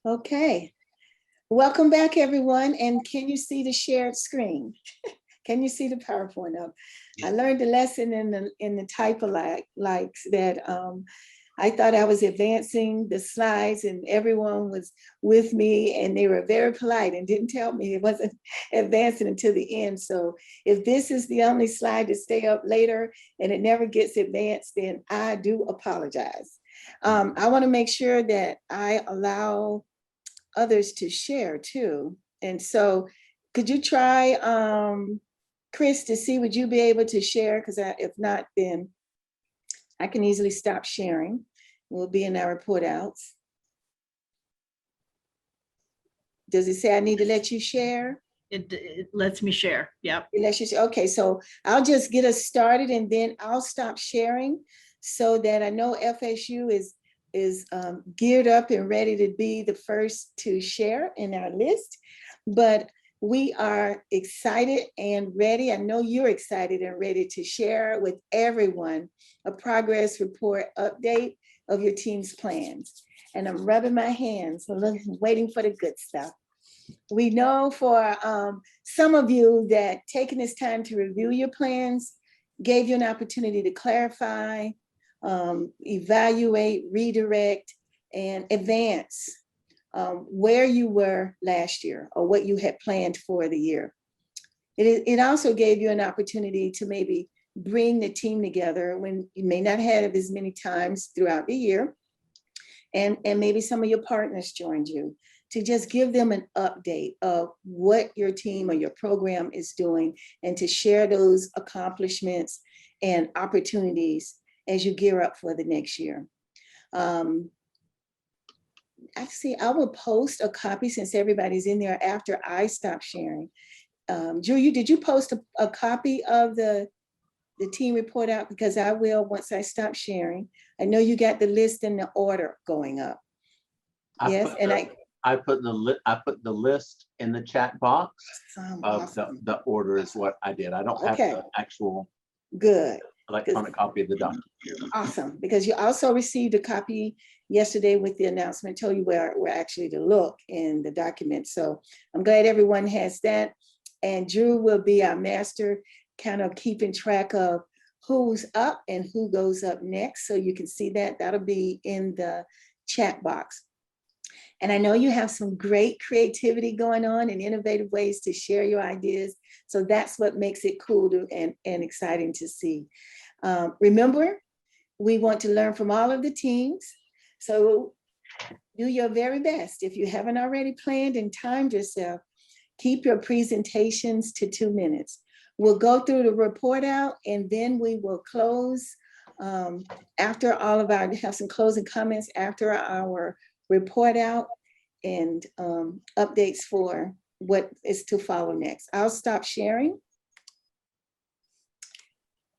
Okay, welcome back everyone. And can you see the shared screen? Can you see the PowerPoint up? I learned a lesson in the type of likes that I thought I was advancing the slides and everyone was with me and they were very polite and didn't tell me it wasn't advancing until the end. So if this is the only slide to stay up later and it never gets advanced, then I do apologize. I want to make sure that I allow others to share too. And so could you try, Chris, to see, would you be able to share? Because if not, then I can easily stop sharing. We'll be in our report outs. Does it say I need to let you share? It lets me share. Yep. It lets you share. Okay, so I'll just get us started and then I'll stop sharing so that I know FSU is geared up and ready to be the first to share in our list. But we are excited and ready. I know you're excited and ready to share with everyone a progress report update of your team's plans. And I'm rubbing my hands, waiting for the good stuff. We know for some of you that taking this time to review your plans gave you an opportunity to clarify, evaluate, redirect, and advance where you were last year or what you had planned for the year. It also gave you an opportunity to maybe bring the team together when you may not have as many times throughout the year. And maybe some of your partners joined you to just give them an update of what your team or your program is doing and to share those accomplishments and opportunities as you gear up for the next year. Actually, I will post a copy since everybody's in there after I stop sharing. Drew, did you post a copy of the team report out? Because I will once I stop sharing. I know you got the list and the order going up. Yes, and I put the list in the chat box. Awesome. The order is what I did. I don't have the actual good electronic copy of the document. Awesome, because you also received a copy yesterday with the announcement, told you where actually to look in the document. So I'm glad everyone has that. And Drew will be our master, kind of keeping track of who's up and who goes up next. So you can see that. That'll be in the chat box. And I know you have some great creativity going on and innovative ways to share your ideas. So that's what makes it cool and exciting to see. Remember, we want to learn from all of the teams. So do your very best. If you haven't already planned and timed yourself, keep your presentations to 2 minutes. We'll go through the report out and then we will close after all of our, have some closing comments after our report out and updates for what is to follow next. I'll stop sharing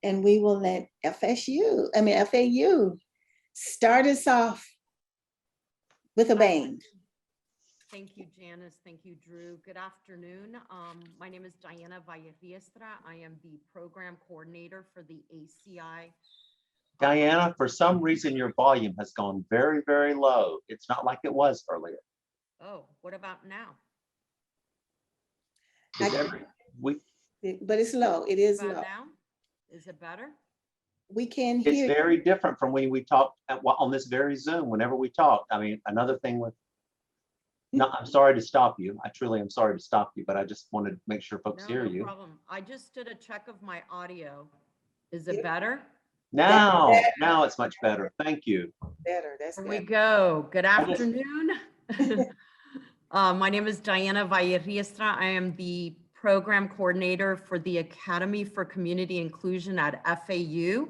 and we will let FAU start us off with a bang. Thank you, Janice. Thank you, Drew. Good afternoon. My name is Diana Valleriestra. I am the program coordinator for the ACI. Diana, for some reason, your volume has gone very, very low. It's not like it was earlier. Oh, what about now? But it's low. It is low. Now? Is it better? We can hear. It's very different from when we talked on this very Zoom, whenever we talked. I mean, another thing with, no, I'm sorry to stop you. I truly am sorry to stop you, but I just wanted to make sure folks hear you. No problem. I just did a check of my audio. Is it better? Now it's much better. Thank you. Better. That's Here we go. Good afternoon. My name is Diana Valleriestra. I am the program coordinator for the Academy for Community Inclusion at FAU.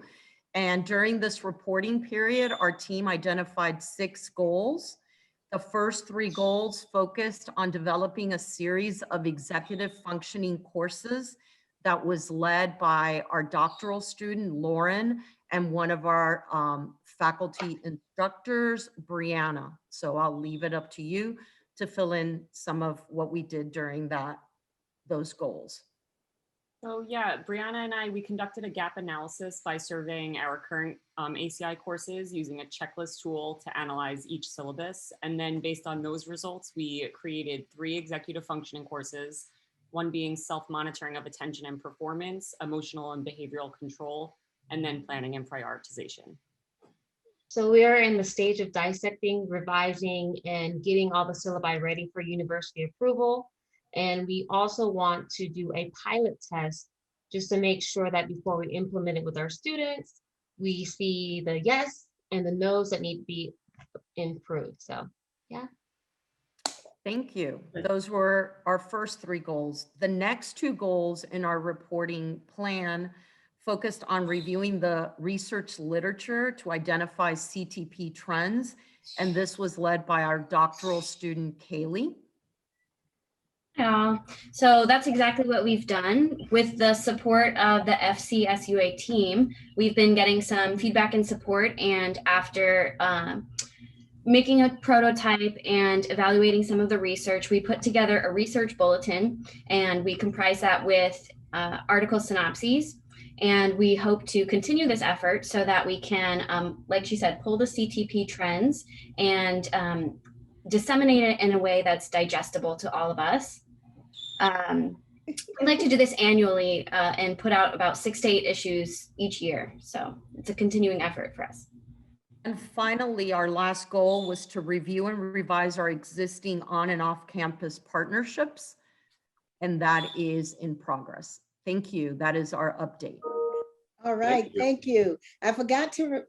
And during this reporting period, our team identified 6 goals. The first 3 goals focused on developing a series of executive functioning courses that was led by our doctoral student, Lauren, and one of our faculty instructors, Brianna. So I'll leave it up to you to fill in some of what we did during those goals. So yeah, Brianna and I, we conducted a gap analysis by surveying our current ACI courses using a checklist tool to analyze each syllabus. And then based on those results, we created 3 executive functioning courses, one being self-monitoring of attention and performance, emotional and behavioral control, and then planning and prioritization. So we are in the stage of dissecting, revising, and getting all the syllabi ready for university approval. And we also want to do a pilot test just to make sure that before we implement it with our students, we see the yes and the no's that need to be improved. So, yeah. Thank you. Those were our first 3 goals. The next 2 goals in our reporting plan focused on reviewing the research literature to identify CTP trends. And this was led by our doctoral student, Kaylee. So that's exactly what we've done. With the support of the FCSUA team, we've been getting some feedback and support, and after making a prototype and evaluating some of the research, we put together a research bulletin, and we comprise that with article synopses. And we hope to continue this effort so that we can, like she said, pull the CTP trends and disseminate it in a way that's digestible to all of us. We'd like to do this annually and put out about 6 to 8 issues each year. So it's a continuing effort for us. And finally, our last goal was to review and revise our existing on and off campus partnerships. And that is in progress. Thank you. That is our update. All right, thank you. I forgot to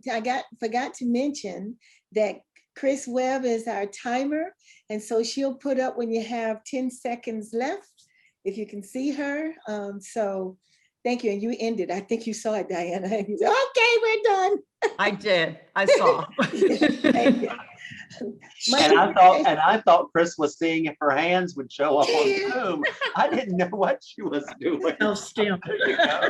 mention that Chris Webb is our timer. And so she'll put up when you have 10 seconds left, if you can see her. So thank you. And you ended. I think you saw it, Diana. And you said, okay, we're done. I did. I saw. Thank you. And I thought Chris was seeing if her hands would show up on Zoom. I didn't know what she was doing. Self-stamp. There you go.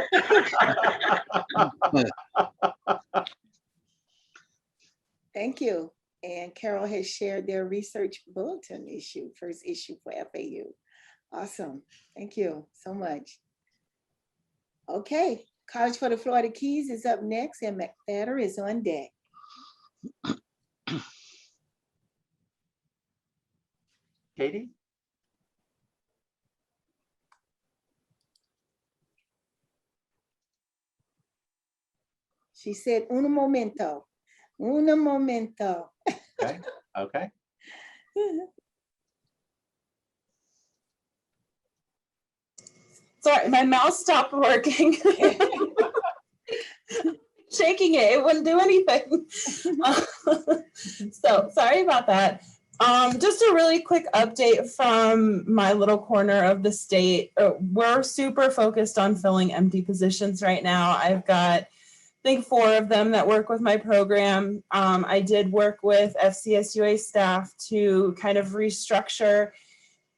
Thank you. And Carol has shared their research bulletin issue, first issue for FAU. Awesome. Thank you so much. Okay, College for the Florida Keys is up next, and McFadder is on deck. Katie? She said, un momento, un momento. Okay, okay. Sorry, my mouse stopped working. Shaking it, it wouldn't do anything. So sorry about that. Just a really quick update from my little corner of the state. We're super focused on filling empty positions right now. I've got, I think, 4 of them that work with my program. I did work with FCSUA staff to kind of restructure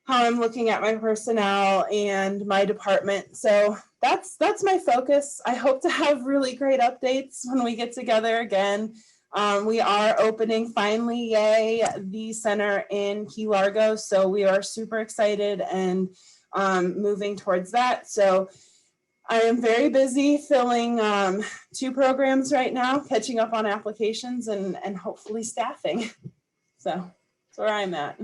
how I'm looking at my personnel and my department. So that's my focus. I hope to have really great updates when we get together again. We are opening finally, yay, the center in Key Largo. So we are super excited and moving towards that. So I am very busy filling 2 programs right now, catching up on applications and hopefully staffing. So that's where I'm at.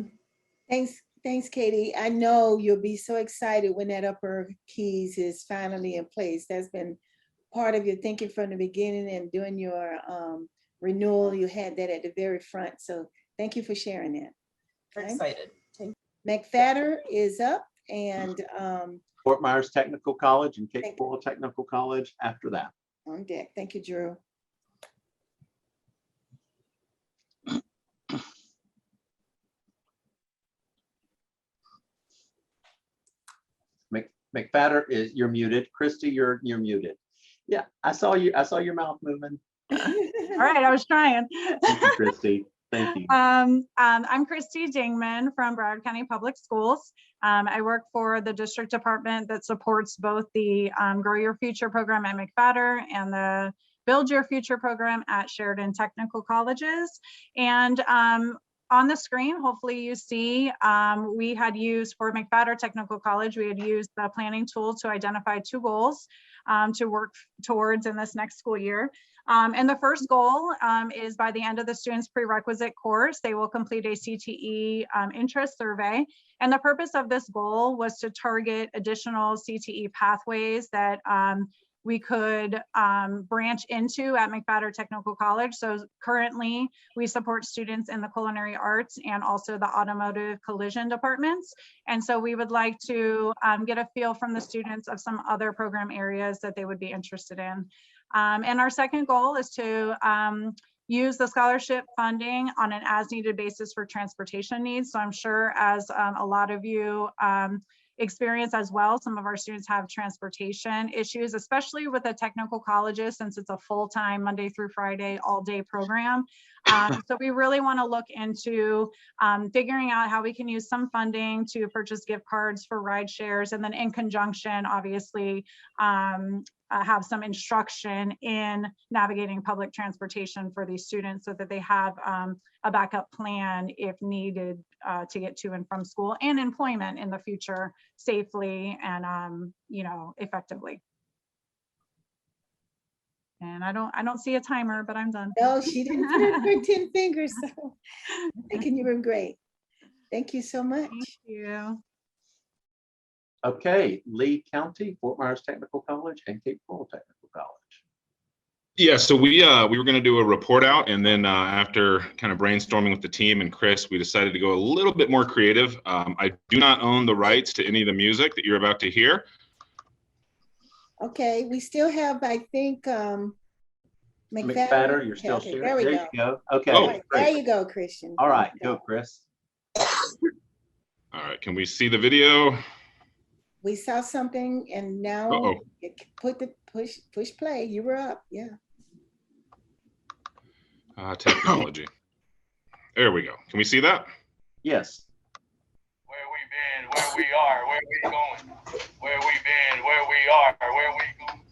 Thanks, Katie. I know you'll be so excited when that Upper Keys is finally in place. That's been part of your thinking from the beginning, and doing your renewal, you had that at the very front. So thank you for sharing that. Okay. Excited. McFadder is up, and Fort Myers Technical College and Cape Coral Technical College after that. on deck. Thank you, Drew. McFadder is, you're muted. Christy, you're muted. Yeah, I saw you. I saw your mouth moving. All right, I was trying. Thank you, Christy. Thank you. I'm Christy Dingman from Broward County Public Schools. I work for the district department that supports both the Grow Your Future program at McFadder and the Build Your Future program at Sheridan Technical Colleges. And on the screen, hopefully you see, we had used for McFadder Technical College, we had used the planning tool to identify 2 goals to work towards in this next school year. And the first goal is by the end of the student's prerequisite course, they will complete a CTE interest survey. And the purpose of this goal was to target additional CTE pathways that we could branch into at McFadder Technical College. So currently we support students in the culinary arts and also the automotive collision departments. And so we would like to get a feel from the students of some other program areas that they would be interested in. And our second goal is to use the scholarship funding on an as needed basis for transportation needs. So I'm sure as a lot of you experience as well, some of our students have transportation issues, especially with the technical colleges, since it's a full-time Monday through Friday all-day program. So we really want to look into figuring out how we can use some funding to purchase gift cards for ride shares, and then in conjunction, obviously, have some instruction in navigating public transportation for these students so that they have a backup plan if needed to get to and from school and employment in the future safely and effectively. And I don't see a timer, but I'm done. No, she didn't put in her 10 fingers. So I'm thinking you were great. Thank you so much. Thank you. Okay, Lee County, Fort Myers Technical College, and Cape Coral Technical College. Yeah, so we were going to do a report out, and then after kind of brainstorming with the team and Chris, we decided to go a little bit more creative. I do not own the rights to any of the music that you're about to hear. Okay, we still have, I think, McFadder, you're still okay, sharing. there we There go. you go. Okay. Oh, All right, there you go, Christian. All right, go, Chris. All right, can we see the video? We saw something and now Uh-oh. put the push play. You were up, yeah. Technology. There we go. Can we see that? Yes. Where we been, where we are, where we going. Where we been, where we are, where we going.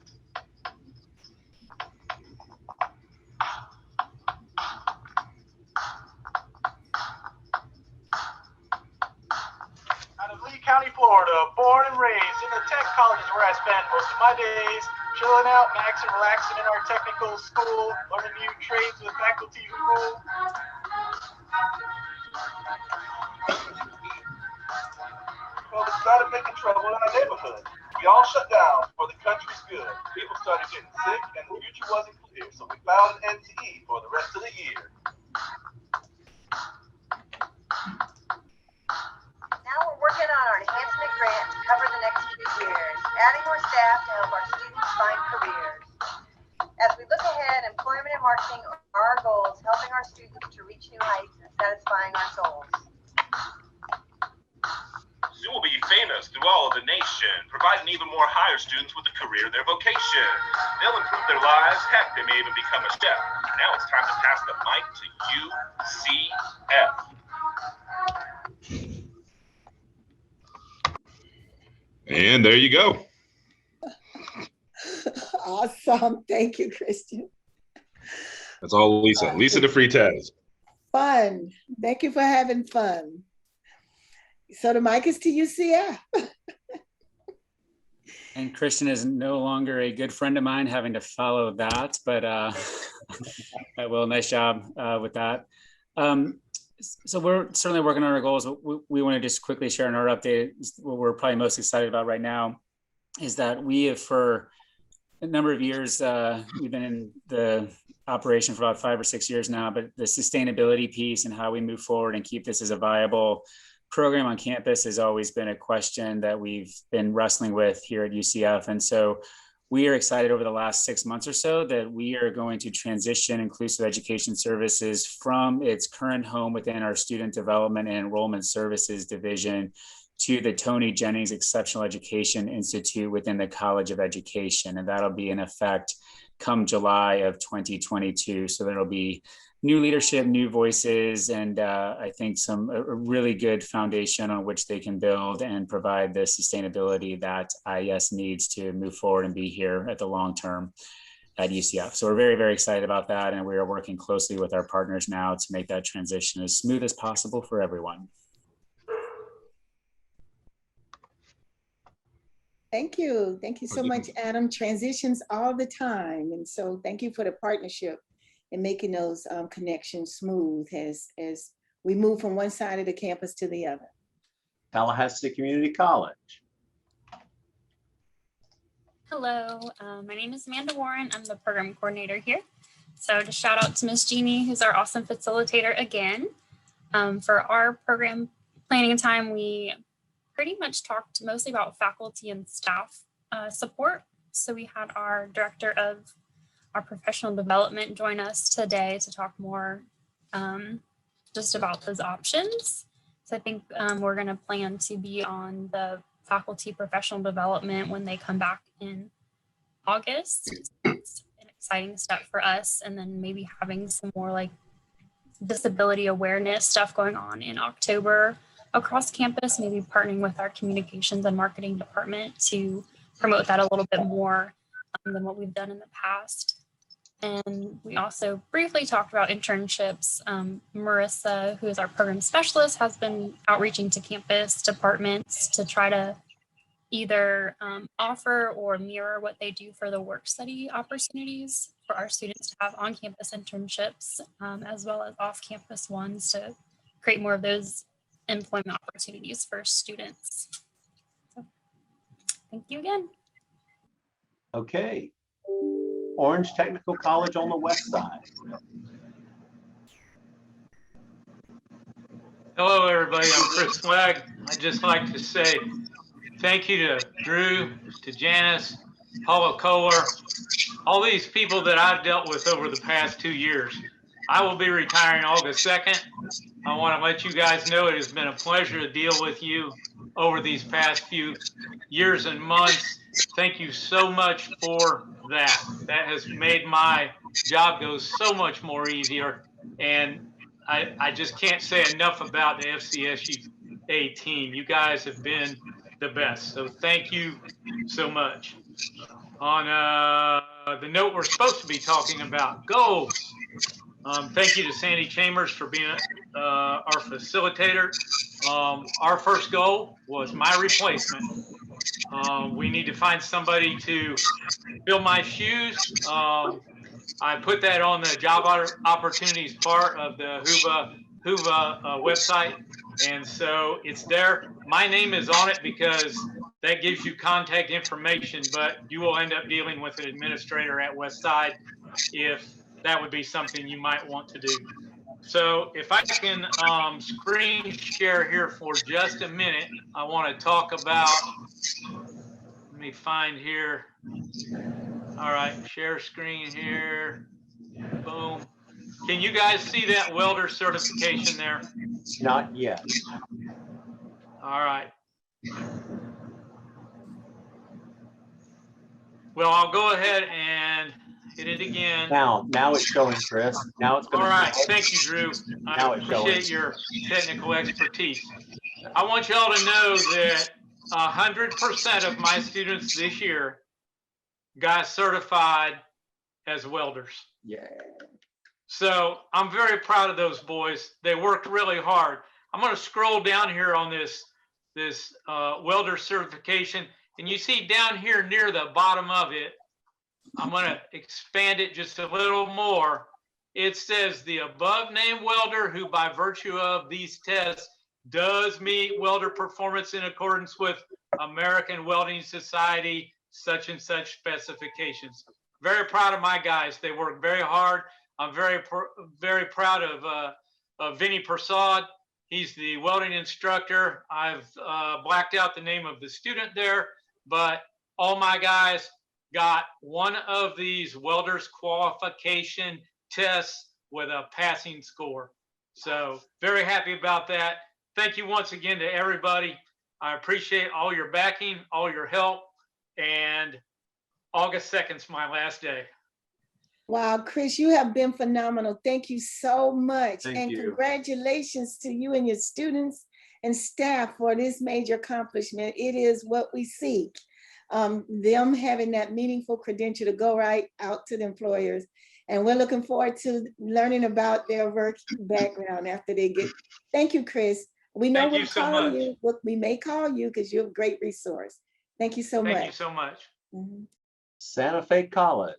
Out of Lee County, Florida, born and raised in the tech colleges where I spend most of my days, chilling out, maxing, relaxing in our technical school, learning new trades with faculty who rule. Well, we started making trouble in our neighborhood. We all shut down for the country's good. People started getting sick and the future wasn't clear, so we filed an NTE for the rest of the year. Now we're working on our enhancement grant to cover the next few years, adding more staff to help our students find careers. As we look ahead, employment and marketing are our goals, helping our students to reach new heights and satisfying our souls. Soon will be famous through all of the nation, providing even more higher students with a career in their vocation. They'll improve their lives, heck, they may even become a chef. Now it's time to pass the mic to UCF. And there you go. Awesome. Thank you, Christian. That's all Lisa. Lisa DeFreitas. Fun. Thank you for having fun. So the mic is to UCF. And Christian is no longer a good friend of mine, having to follow that, but Will, nice job with that. So we're certainly working on our goals. We want to just quickly share in our update what we're probably most excited about right now is that we have, for a number of years, we've been in the operation for about 5 or 6 years now, but the sustainability piece and how we move forward and keep this as a viable program on campus has always been a question that we've been wrestling with here at UCF. And so we are excited over the last 6 months or so that we are going to transition Inclusive Education Services from its current home within our Student Development and Enrollment Services Division to the Tony Jennings Exceptional Education Institute within the College of Education. And that'll be in effect come July of 2022. So there'll be new leadership, new voices, and I think a really good foundation on which they can build and provide the sustainability that IES needs to move forward and be here at the long term. at UCF. So we're very, very excited about that. And we are working closely with our partners now to make that transition as smooth as possible for everyone. Thank you. Thank you so much, Adam. Transitions all the time. And so thank you for the partnership and making those connections smooth as we move from one side of the campus to the other. Tallahassee Community College. Hello, my name is Amanda Warren. I'm the program coordinator here. So just shout out to Miss Jeannie, who's our awesome facilitator again. For our program planning time, we pretty much talked mostly about faculty and staff support. So we had our director of our professional development join us today to talk more just about those options. So I think we're going to plan to be on the faculty professional development when they come back in August. It's an exciting step for us. And then maybe having some more like disability awareness stuff going on in October across campus, maybe partnering with our communications and marketing department to promote that a little bit more than what we've done in the past. And we also briefly talked about internships. Marissa, who is our program specialist, has been outreaching to campus departments to try to either offer or mirror what they do for the work study opportunities for our students to have on-campus internships, as well as off-campus ones to create more of those employment opportunities for students. So, thank you again. Okay. Orange Technical College on the west side. Hello, everybody. I'm Chris Flagg. I'd just like to say thank you to Drew, to Janice, Paula Kohler, all these people that I've dealt with over the past 2 years. I will be retiring August 2nd. I want to let you guys know it has been a pleasure to deal with you over these past few years and months. Thank you so much for that. That has made my job go so much more easier. And I just can't say enough about the FCSUA team. You guys have been the best. So thank you so much. On the note we're supposed to be talking about, goals. Thank you to Sandy Chambers for being our facilitator. Our first goal was my replacement. We need to find somebody to fill my shoes. I put that on the job opportunities part of the Hoover website. And so it's there. My name is on it because that gives you contact information, but you will end up dealing with an administrator at Westside if that would be something you might want to do. So if I can screen share here for just a minute, I want to talk about, let me find here. All right, share screen here. Boom. Can you guys see that welder certification there? Not yet. All right. Well, I'll go ahead and hit it again. Now it's showing, Chris. Now it's going to. All right. Thank you, Drew. I appreciate your technical expertise. I want y'all to know that 100% of my students this year got certified as welders. Yeah. So I'm very proud of those boys. They worked really hard. I'm going to scroll down here on this welder certification, and you see down here near the bottom of it, I'm going to expand it just a little more. It says the above named welder who by virtue of these tests does meet welder performance in accordance with American Welding Society such and such specifications. Very proud of my guys. They work very hard. I'm very proud of Vinny Prasad. He's the welding instructor. I've blacked out the name of the student there, but all my guys got one of these welders qualification tests with a passing score. So very happy about that. Thank you once again to everybody. I appreciate all your backing, all your help, and August 2nd is my last day. Wow, Chris, you have been phenomenal. Thank you so much. Thank you. Congratulations to you and your students and staff for this major accomplishment. It is what we seek. them having that meaningful credential to go right out to the employers. And we're looking forward to learning about their work background after they get. Thank you, Chris. We know Thank you we'll so call much. you. We may call you because you're a great resource. Thank you so much. Thank you so much. Mhm. Santa Fe College.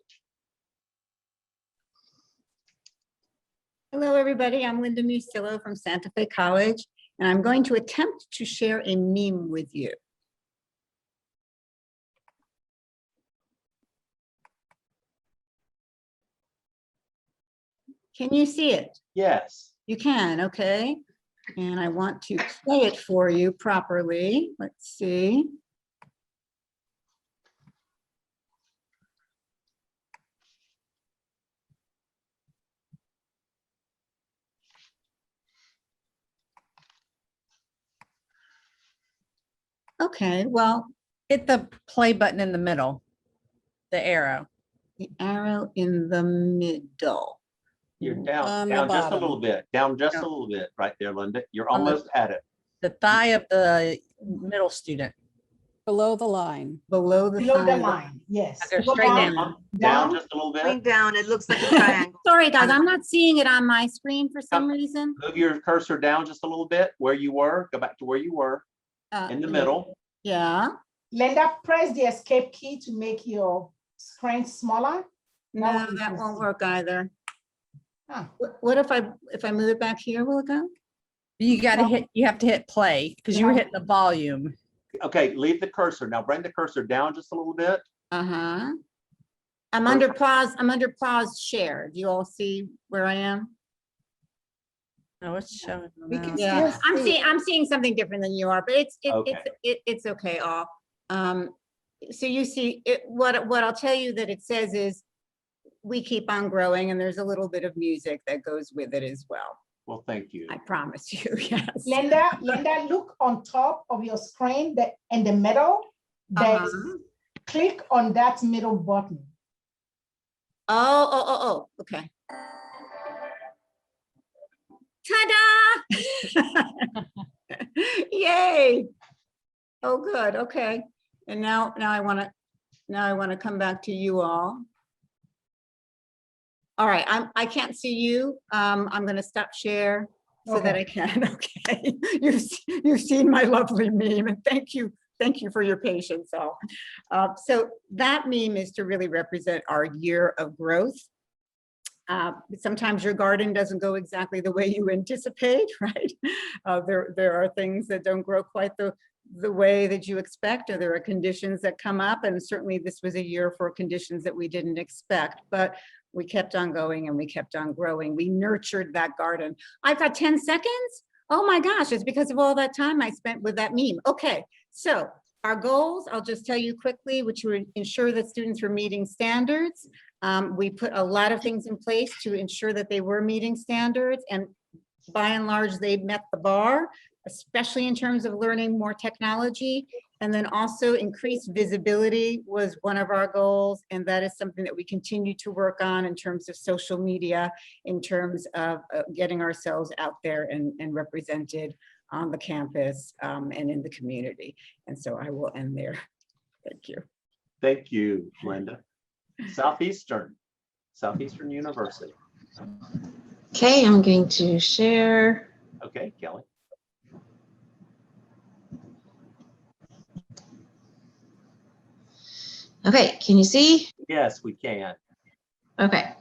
Hello, everybody. I'm Linda Musillo from Santa Fe College, and I'm going to attempt to share a meme with you. Can you see it? Yes. You can, okay. And I want to play it for you properly. Let's see. Okay, well, Hit the play button in the middle, the arrow. the arrow in the middle. You're down, On the down just a bottom. little bit, down just a No. little bit right there, Linda. You're On the- almost at it. The thigh of the middle student. Below the line. Below the Below the thigh. line, yes. Go Go straight down, down. Down just a little bit. Going down, it looks like a triangle. Sorry, guys, I'm not seeing it on my screen for some reason. Move your cursor down just a little bit where you were. Go back to where you were in the middle. Yeah. Linda, press the escape key to make your screen smaller. No, that won't work either. Ah. What if I move it back here, will it go? You have to hit play because you were hitting the volume. Okay, leave the cursor. Now bring the cursor down just a little bit. Uh-huh. I'm under pause share. Do you all see where I am? No, it's showing. We can Yeah, still see it. I'm seeing something different than you are, but Okay. it's okay all. So you see it, what I'll tell you that it says is we keep on growing, and there's a little bit of music that goes with it as well. Well, thank you. I promise you, yes. Linda, look on top of your screen, in the middle, there's click on that middle button. Oh, okay. Ta-da! Yay! Oh, good, okay. And now I want to come back to you all. All right, I can't see you. I'm going to stop share so that I can. Okay, you've seen my lovely meme, and thank you for your patience all. So that meme is to really represent our year of growth. Sometimes your garden doesn't go exactly the way you anticipate, right? There are things that don't grow quite the way that you expect, or there are conditions that come up, and certainly this was a year for conditions that we didn't expect, but we kept on going and we kept on growing. We nurtured that garden. I've got 10 seconds. Oh my gosh, it's because of all that time I spent with that meme. Okay, so our goals, I'll just tell you quickly, which were ensure that students were meeting standards. We put a lot of things in place to ensure that they were meeting standards, and by and large, they met the bar, especially in terms of learning more technology. And then also increased visibility was one of our goals. And that is something that we continue to work on in terms of social media, in terms of getting ourselves out there and represented on the campus and in the community. And so I will end there. Thank you. Thank you, Linda. Southeastern University. Okay, I'm going to share. Okay, Kelly. Okay, can you see? Yes, we can. Okay,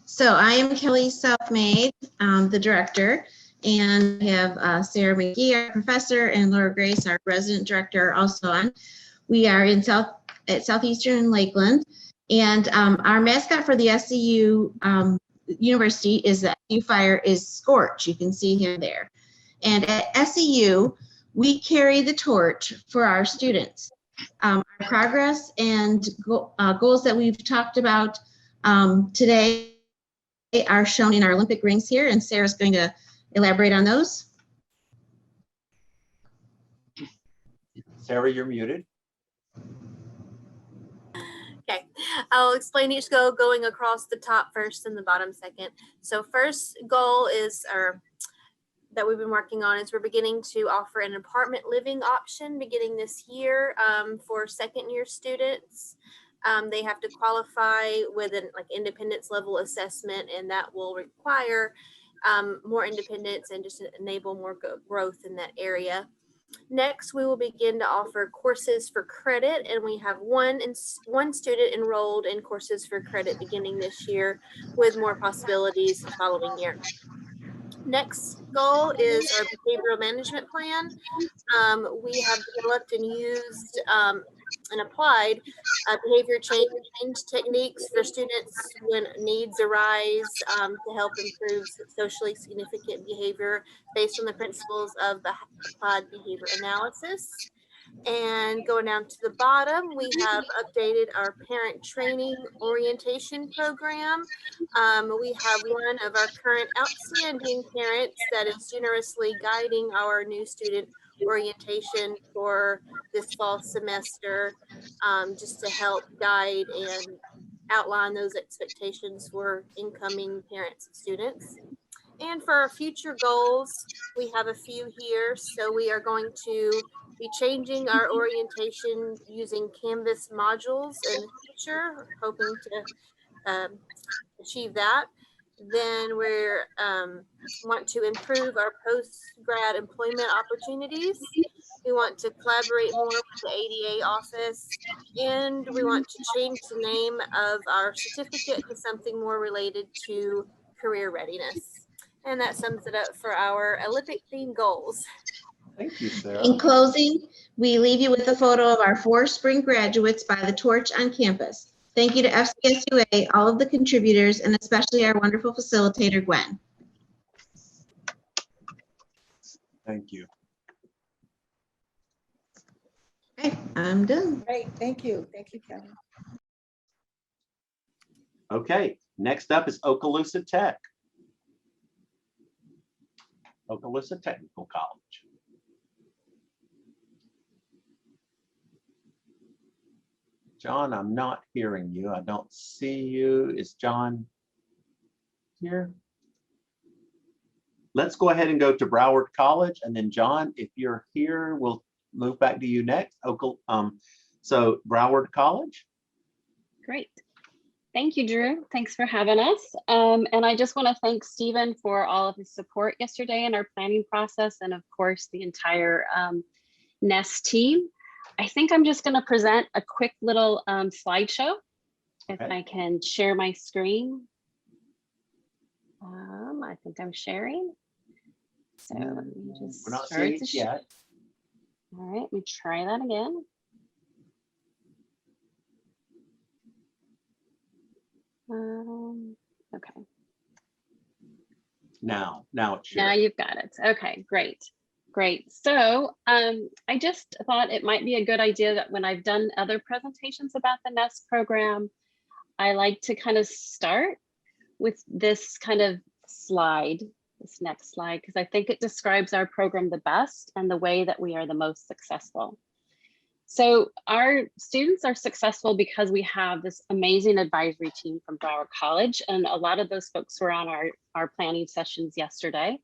so I am Kelly Southmaid, the director, and I have Sarah McGee, our professor, and Laura Grace, our resident director, also on. We are at Southeastern Lakeland, and our mascot for the SCU University is the SCU Fire is Scorch. You can see him there. And at SCU, we carry the torch for our students. Our progress and goals that we've talked about today are shown in our Olympic rings here, and Sarah's going to elaborate on those. Sarah, you're muted. Okay, I'll explain each goal going across the top first and the bottom second. So first goal is, or that we've been working on is we're beginning to offer an apartment living option beginning this year for second year students. They have to qualify with an independence level assessment, and that will require more independence and just enable more growth in that area. Next, we will begin to offer courses for credit, and we have one student enrolled in courses for credit beginning this year, with more possibilities the following year. Next goal is our behavioral management plan. We have developed and used and applied behavior change techniques for students when needs arise to help improve socially significant behavior based on the principles of the applied behavior analysis. And going down to the bottom, we have updated our parent training orientation program. We have one of our current outstanding parents that is generously guiding our new student orientation for this fall semester, just to help guide and outline those expectations for incoming parents and students. And for our future goals, we have a few here. So we are going to be changing our orientation using Canvas modules in the future, hoping to achieve that. Then we're want to improve our post-grad employment opportunities. We want to collaborate more with the ADA office, and we want to change the name of our certificate to something more related to career readiness. And that sums it up for our Olympic themed goals. Thank you, Sarah. In closing, we leave you with a photo of our 4 spring graduates by the torch on campus. Thank you to FCSUA, all of the contributors, and especially our wonderful facilitator, Gwen. Thank you. Okay, I'm done. Great, thank you. Thank you, Kelly. Okay, next up is Okaloosa Tech. Okaloosa Technical College. John, I'm not hearing you. I don't see you. Is John here? Let's go ahead and go to Broward College, and then John, if you're here, we'll move back to you next. So Broward College. Great. Thank you, Drew. Thanks for having us. And I just want to thank Stephen for all of his support yesterday in our planning process, and of course, the entire NEST team. I think I'm just going to present a quick little slideshow. If I can share my screen. I think I'm sharing. So let me just We're not start seeing to it yet. All right, let me try that again. Okay. Now it's Now sharing. you've got it. Okay, great. Great. So I just thought it might be a good idea that when I've done other presentations about the NEST program, I like to kind of start with this kind of slide, this next slide, because I think it describes our program the best and the way that we are the most successful. So our students are successful because we have this amazing advisory team from Broward College, and a lot of those folks were on our planning sessions yesterday.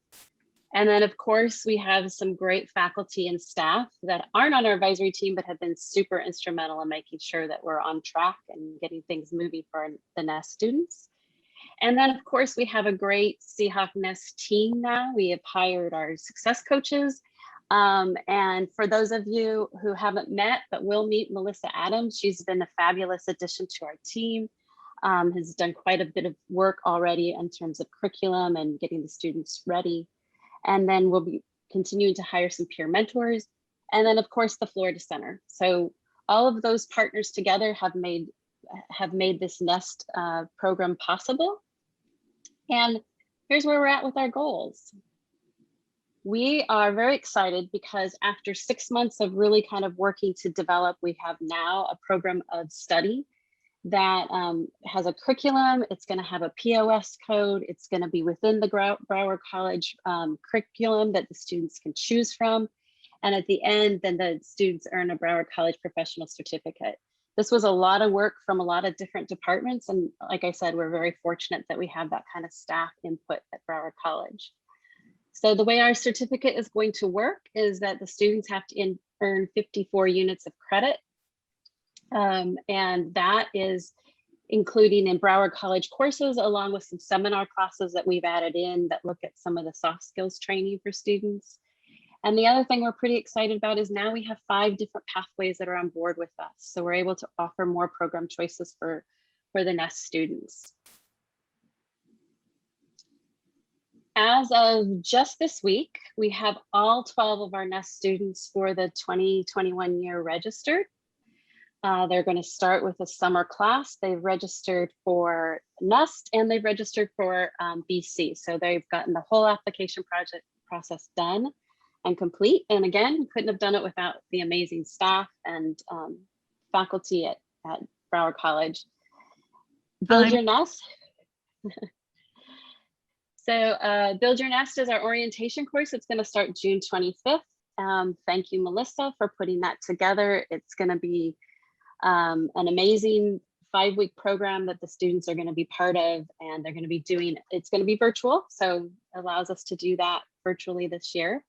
And then of course, we have some great faculty and staff that aren't on our advisory team, but have been super instrumental in making sure that we're on track and getting things moving for the NEST students. And then of course, we have a great Seahawk NEST team now. We have hired our success coaches. And for those of you who haven't met, but will meet Melissa Adams, she's been a fabulous addition to our team, has done quite a bit of work already in terms of curriculum and getting the students ready. And then we'll be continuing to hire some peer mentors. And then of course, the Florida Center. So all of those partners together have made this NEST program possible. And here's where we're at with our goals. We are very excited because after 6 months of really kind of working to develop, we have now a program of study that has a curriculum. It's going to have a POS code. It's going to be within the Broward College curriculum that the students can choose from. And at the end, then the students earn a Broward College professional certificate. This was a lot of work from a lot of different departments. And like I said, we're very fortunate that we have that kind of staff input at Broward College. So the way our certificate is going to work is that the students have to earn 54 units of credit. And that is including in Broward College courses, along with some seminar classes that we've added in that look at some of the soft skills training for students. And the other thing we're pretty excited about is now we have 5 different pathways that are on board with us. So we're able to offer more program choices for the NEST students. As of just this week, we have all 12 of our NEST students for the 2021 year registered. They're going to start with a summer class. They've registered for NEST and they've registered for BC. So they've gotten the whole application process done and complete. And again, couldn't have done it without the amazing staff and faculty at Broward College. Build Your Nest. So Build Your Nest is our orientation course. It's going to start June 25th. Thank you, Melissa, for putting that together. It's going to be an amazing 5-week program that the students are going to be part of, and they're going to be doing, it's going to be virtual. So it allows us to do that virtually this year.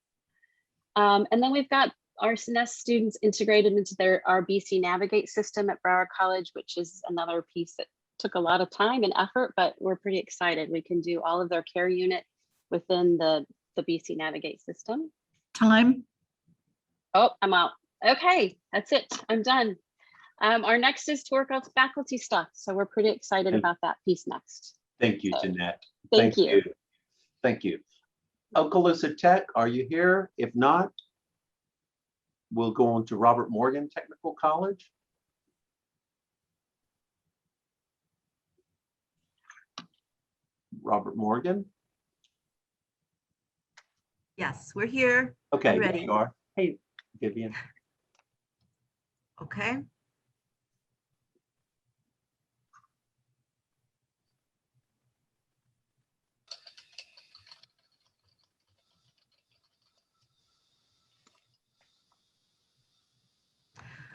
And then we've got our NEST students integrated into our BC Navigate system at Broward College, which is another piece that took a lot of time and effort, but we're pretty excited. We can do all of their care unit within the BC Navigate system. Time. Oh, I'm out. Okay, that's it. I'm done. Our next is to work out faculty stuff. So we're pretty excited about that piece next. Thank you, Jeanette. Thank you. Thank you. Okaloosa Tech, are you here? If not, we'll go on to Robert Morgan Technical College. Robert Morgan. Yes, we're here. Okay, I'm there ready. you are. Hey, Vivian. Okay.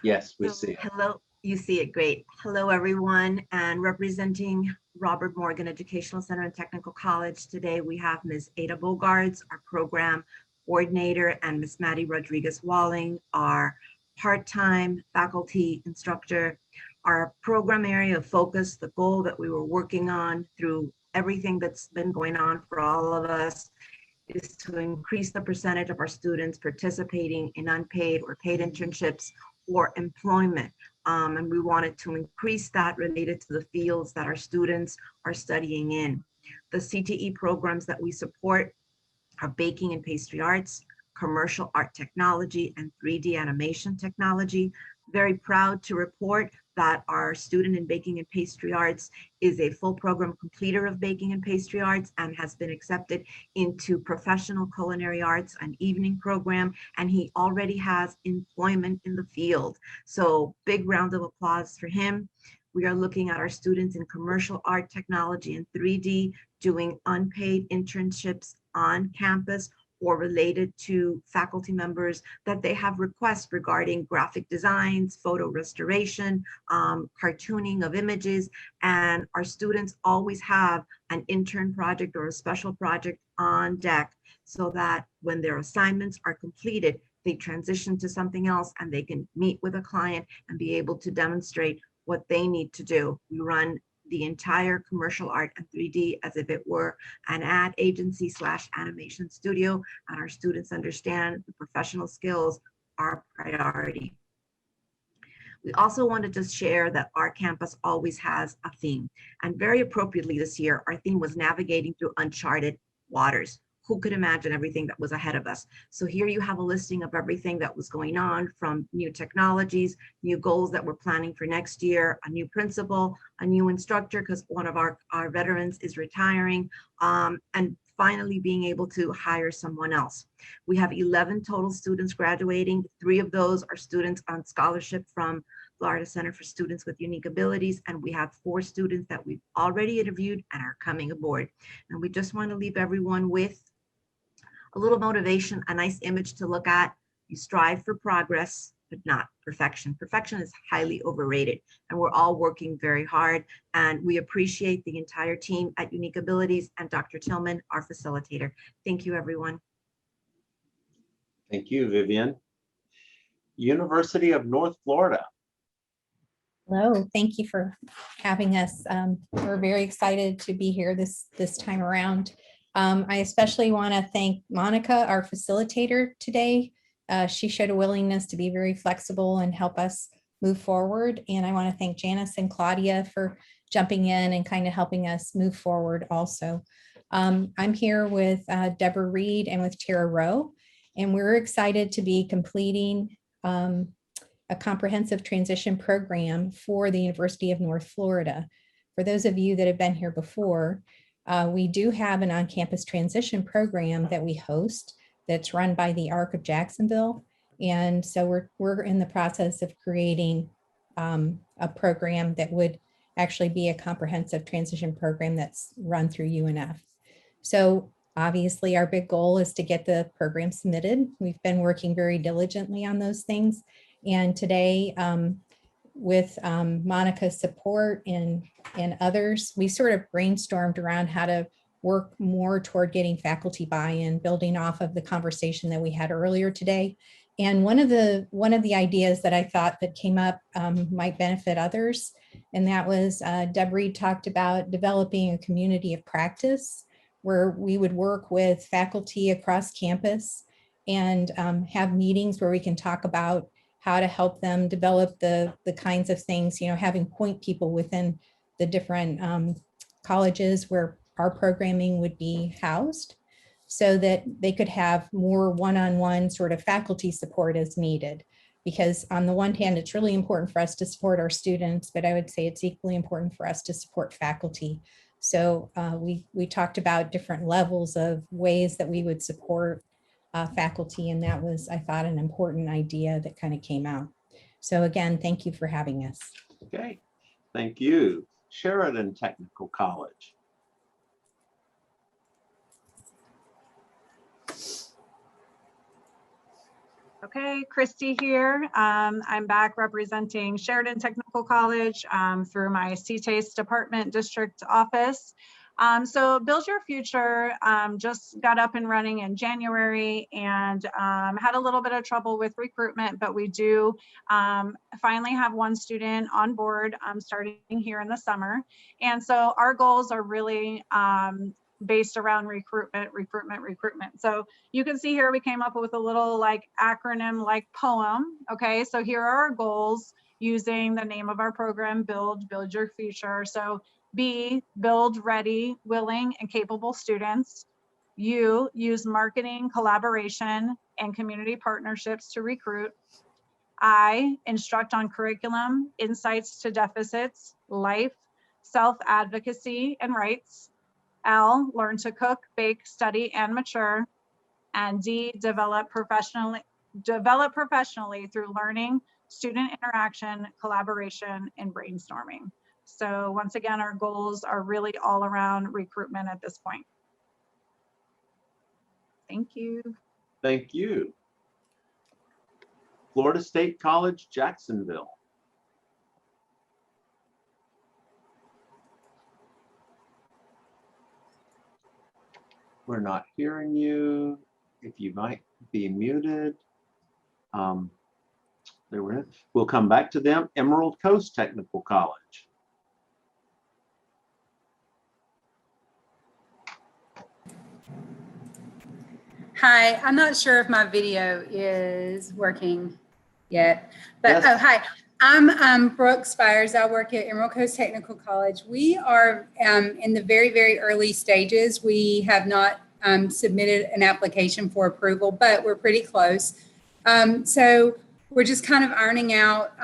Yes, we see it. Hello, you see it, great. Hello, everyone, and representing Robert Morgan Educational Center and Technical College today, we have Ms. Ada Bogards, our program coordinator, and Ms. Maddie Rodriguez-Walling, our part-time faculty instructor. Our program area of focus, the goal that we were working on through everything that's been going on for all of us, is to increase the percentage of our students participating in unpaid or paid internships or employment. And we wanted to increase that related to the fields that our students are studying in. The CTE programs that we support are baking and pastry arts, commercial art technology, and 3D animation technology. Very proud to report that our student in baking and pastry arts is a full program completer of baking and pastry arts and has been accepted into professional culinary arts, an evening program, and he already has employment in the field. So big round of applause for him. We are looking at our students in commercial art technology and 3D doing unpaid internships on campus or related to faculty members that they have requests regarding graphic designs, photo restoration, cartooning of images. And our students always have an intern project or a special project on deck so that when their assignments are completed, they transition to something else and they can meet with a client and be able to demonstrate what they need to do. We run the entire commercial art and 3D as if it were an ad agency / animation studio, and our students understand the professional skills are a priority. We also want to just share that our campus always has a theme, and very appropriately this year, our theme was navigating through uncharted waters. Who could imagine everything that was ahead of us? So here you have a listing of everything that was going on, from new technologies, new goals that we're planning for next year, a new principal, a new instructor because one of our veterans is retiring, and finally being able to hire someone else. We have 11 total students graduating. 3 of those are students on scholarship from Florida Center for Students with Unique Abilities, and we have 4 students that we've already interviewed and are coming aboard. And we just want to leave everyone with a little motivation, a nice image to look at. You strive for progress. but not perfection. Perfection is highly overrated, and we're all working very hard. And we appreciate the entire team at Unique Abilities and Dr. Tillman, our facilitator. Thank you, everyone. Thank you, Vivian. University of North Florida. Hello, thank you for having us. We're very excited to be here this time around. I especially want to thank Monica, our facilitator today. She showed a willingness to be very flexible and help us move forward. And I want to thank Janice and Claudia for jumping in and kind of helping us move forward also. I'm here with Deborah Reed and with Tara Rowe, and we're excited to be completing a comprehensive transition program for the University of North Florida. For those of you that have been here before, we do have an on-campus transition program that we host that's run by the ARC of Jacksonville. And so we're in the process of creating a program that would actually be a comprehensive transition program that's run through UNF. So obviously our big goal is to get the program submitted. We've been working very diligently on those things. And today, with Monica's support and others, we sort of brainstormed around how to work more toward getting faculty buy-in, building off of the conversation that we had earlier today. And one of the ideas that I thought that came up might benefit others, and that was Deb Reed talked about developing a community of practice where we would work with faculty across campus and have meetings where we can talk about how to help them develop the kinds of things, having point people within the different colleges where our programming would be housed so that they could have more one-on-one sort of faculty support as needed. Because on the one hand, it's really important for us to support our students, but I would say it's equally important for us to support faculty. So we talked about different levels of ways that we would support faculty, and that was, I thought, an important idea that kind of came out. So again, thank you for having us. Okay, thank you. Sheridan Technical College. Okay, Christy here. I'm back representing Sheridan Technical College through my CTASE Department District Office. So Build Your Future just got up and running in January and had a little bit of trouble with recruitment, but we do finally have one student on board starting here in the summer. And so our goals are really based around recruitment. So you can see here we came up with a little like acronym like poem. Okay, so here are our goals using the name of our program, Build Your Future. So B, build ready, willing, and capable students. U, use marketing, collaboration, and community partnerships to recruit. I, instruct on curriculum, insights to deficits, life, self-advocacy, and rights. L, learn to cook, bake, study, and mature. And D, develop professionally through learning, student interaction, collaboration, and brainstorming. So once again, our goals are really all around recruitment at this point. Thank you. Thank you. Florida State College, Jacksonville. We're not hearing you. If you might be muted. There we're. We'll come back to them. Emerald Coast Technical College. Hi, I'm not sure if my video is working yet, but yes. Oh, hi. I'm Brooke Spires. I work at Emerald Coast Technical College. We are in the very, very early stages. We have not submitted an application for approval, but we're pretty close. So we're just kind of ironing out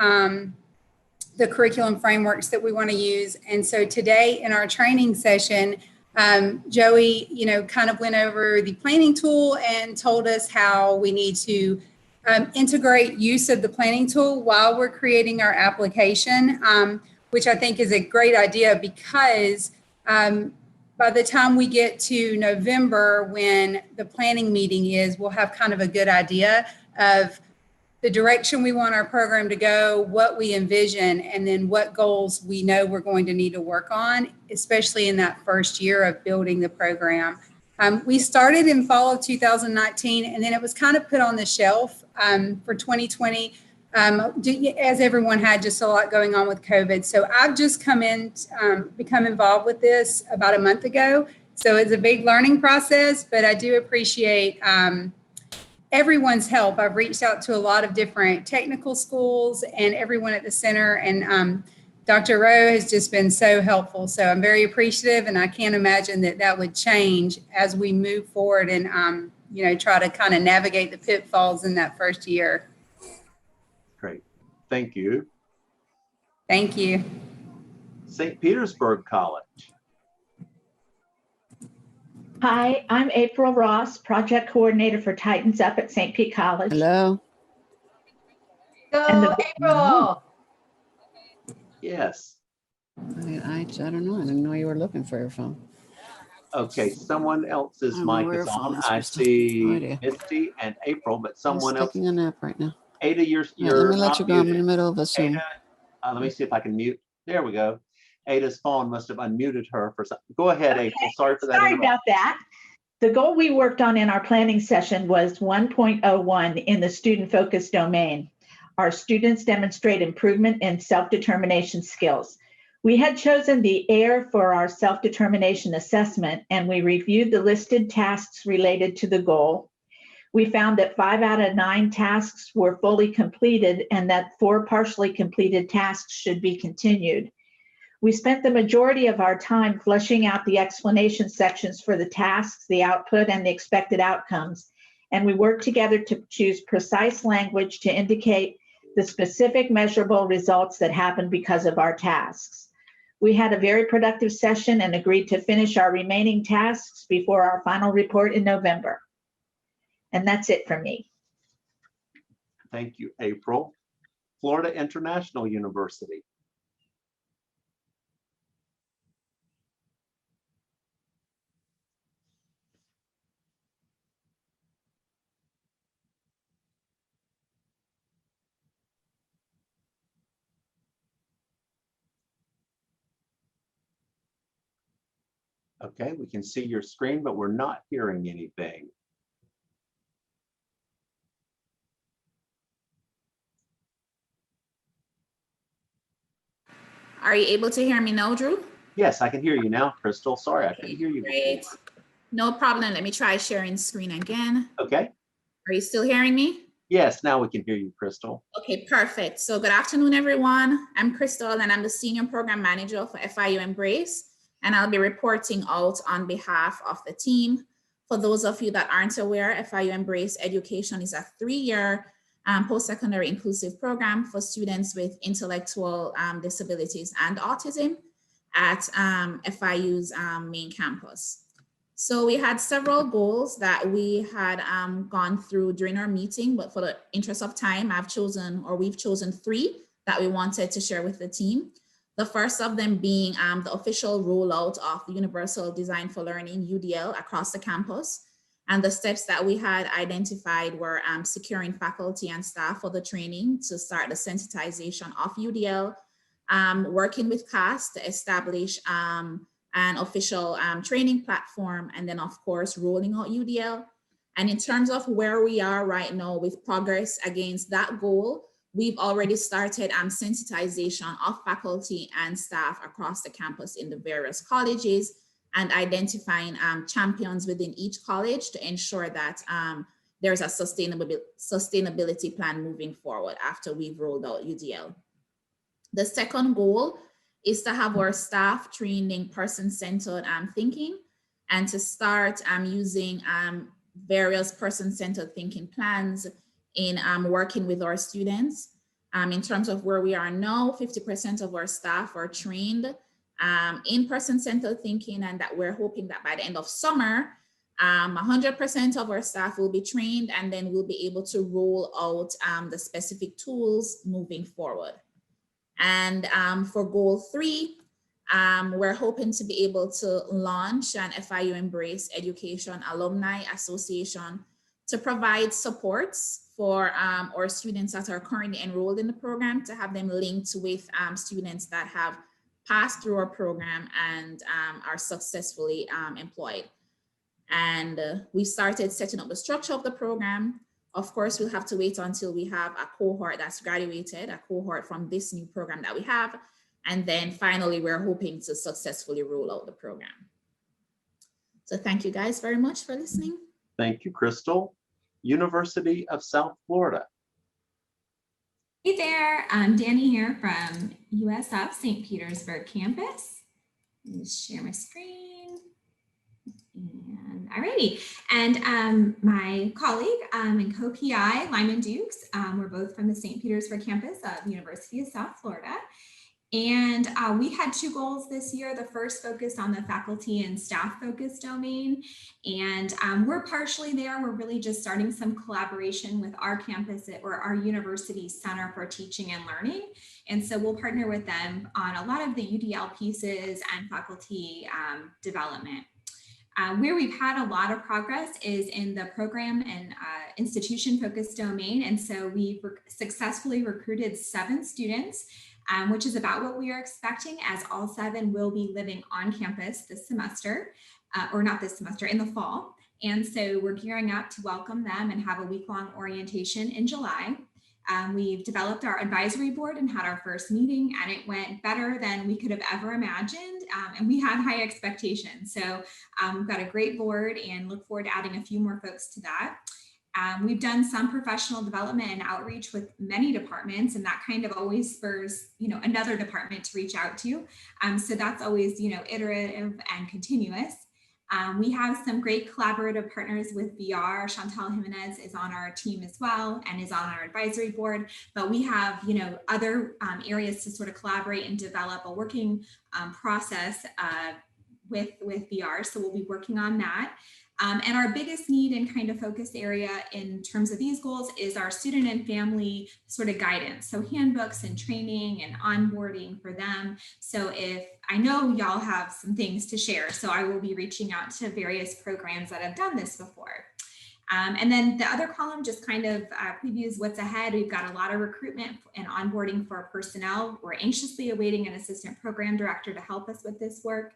the curriculum frameworks that we want to use. And so today in our training session, Joey, kind of went over the planning tool and told us how we need to integrate use of the planning tool while we're creating our application, which I think is a great idea because by the time we get to November, when the planning meeting is, we'll have kind of a good idea of the direction we want our program to go, what we envision, and then what goals we know we're going to need to work on, especially in that first year of building the program. We started in fall of 2019, and then it was kind of put on the shelf for 2020, as everyone had just a lot going on with COVID. So I've just become involved with this about a month ago. So it's a big learning process, but I do appreciate everyone's help. I've reached out to a lot of different technical schools and everyone at the center, and Dr. Rowe has just been so helpful. So I'm very appreciative, and I can't imagine that would change as we move forward and try to kind of navigate the pitfalls in that first year. Great, thank you. Thank you. St. Petersburg College. Hi, I'm April Ross, Project Coordinator for Titans Up at St. Pete College. Hello. Go, April! Yes. I don't know. I didn't know you were looking for your phone. Okay, someone else's I don't know mic where is your phone on. is, I Crystal. No see idea. Misty and April, but I'm someone else. taking a nap right now. Ada, you're All right, let me let not you go. I'm in muted. the middle of a Zoom. Ada, let me see if I can mute. There we go. Ada's phone must have unmuted her for something. Go ahead, Okay, April. Sorry for that. Sorry about that. The goal we worked on in our planning session was 1.01 in the student-focused domain. Our students demonstrate improvement in self-determination skills. We had chosen the AIR for our self-determination assessment, and we reviewed the listed tasks related to the goal. We found that 5 out of 9 tasks were fully completed and that 4 partially completed tasks should be continued. We spent the majority of our time fleshing out the explanation sections for the tasks, the output, and the expected outcomes. And we worked together to choose precise language to indicate the specific measurable results that happened because of our tasks. We had a very productive session and agreed to finish our remaining tasks before our final report in November. And that's it from me. Thank you, April. Florida International University. Okay, we can see your screen, but we're not hearing anything. Are you able to hear me now, Drew? Yes, I can hear you now, Crystal. Sorry, I couldn't hear you Great. before. No problem. Let me try sharing screen again. Okay. Are you still hearing me? Yes, now we can hear you, Crystal. Okay, perfect. So good afternoon, everyone. I'm Crystal, and I'm the Senior Program Manager for FIU Embrace, and I'll be reporting out on behalf of the team. For those of you that aren't aware, FIU Embrace Education is a 3-year post-secondary inclusive program for students with intellectual disabilities and autism at FIU's main campus. So we had several goals that we had gone through during our meeting, but for the interest of time, we've chosen 3 that we wanted to share with the team. The first of them being the official rollout of the Universal Design for Learning, UDL, across the campus. And the steps that we had identified were securing faculty and staff for the training to start the sensitization of UDL, working with CAS to establish an official training platform, and then of course, rolling out UDL. And in terms of where we are right now with progress against that goal, we've already started sensitization of faculty and staff across the campus in the various colleges, and identifying champions within each college to ensure that there's a sustainability plan moving forward after we've rolled out UDL. The second goal is to have our staff training person-centered thinking, and to start using various person-centered thinking plans in working with our students. In terms of where we are now, 50% of our staff are trained in person-centered thinking, and that we're hoping that by the end of summer, 100% of our staff will be trained, and then we'll be able to roll out the specific tools moving forward. And for goal 3, we're hoping to be able to launch an FIU Embrace Education Alumni Association to provide supports for our students that are currently enrolled in the program, to have them linked with students that have passed through our program and are successfully employed. And we started setting up the structure of the program. Of course, we'll have to wait until we have a cohort that's graduated, a cohort from this new program that we have. And then finally, we're hoping to successfully roll out the program. So thank you guys very much for listening. Thank you, Crystal. University of South Florida. Hey there, I'm Danny here from USF St. Petersburg campus. Let me share my screen. And alrighty, and my colleague and co-PI, Lyman Dukes, we're both from the St. Petersburg campus of the University of South Florida. And we had two goals this year. The first focused on the faculty and staff focused domain. And we're partially there. We're really just starting some collaboration with our campus or our university Center for Teaching and Learning. And so we'll partner with them on a lot of the UDL pieces and faculty development. Where we've had a lot of progress is in the program and institution focused domain. And so we've successfully recruited 7 students, which is about what we are expecting, as all 7 will be living on campus this semester, or not this semester, in the fall. And so we're gearing up to welcome them and have a week-long orientation in July. We've developed our advisory board and had our first meeting, and it went better than we could have ever imagined. And we had high expectations. So we've got a great board and look forward to adding a few more folks to that. We've done some professional development and outreach with many departments, and that kind of always spurs, another department to reach out to. So that's always, iterative and continuous. We have some great collaborative partners with VR. Chantal Jimenez is on our team as well and is on our advisory board, but we have, other areas to sort of collaborate and develop a working process with VR. So we'll be working on that. And our biggest need and kind of focus area in terms of these goals is our student and family sort of guidance. So handbooks and training and onboarding for them. So if I know y'all have some things to share, so I will be reaching out to various programs that have done this before. And then the other column just kind of previews what's ahead. We've got a lot of recruitment and onboarding for our personnel. We're anxiously awaiting an assistant program director to help us with this work.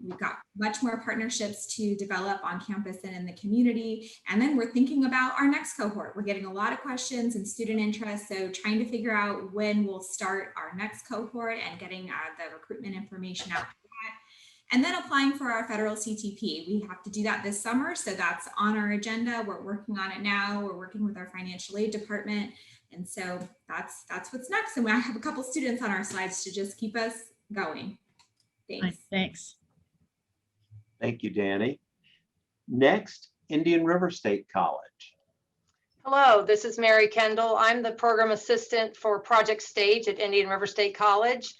We've got much more partnerships to develop on campus and in the community. And then we're thinking about our next cohort. We're getting a lot of questions and student interest. So trying to figure out when we'll start our next cohort and getting the recruitment information out for that. And then applying for our federal CTP. We have to do that this summer. So that's on our agenda. We're working on it now. We're working with our financial aid department. And so that's what's next. And I have a couple students on our slides to just keep us going. Thanks. Thanks. Thank you, Danny. Next, Indian River State College. Hello, this is Mary Kendall. I'm the program assistant for Project Stage at Indian River State College.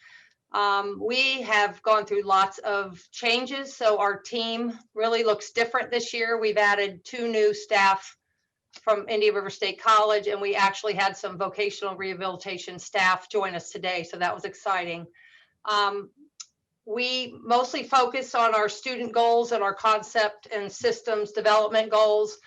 We have gone through lots of changes, so our team really looks different this year. We've added 2 new staff from Indian River State College, and we actually had some vocational rehabilitation staff join us today, so that was exciting. We mostly focus on our student goals and our concept and systems development goals.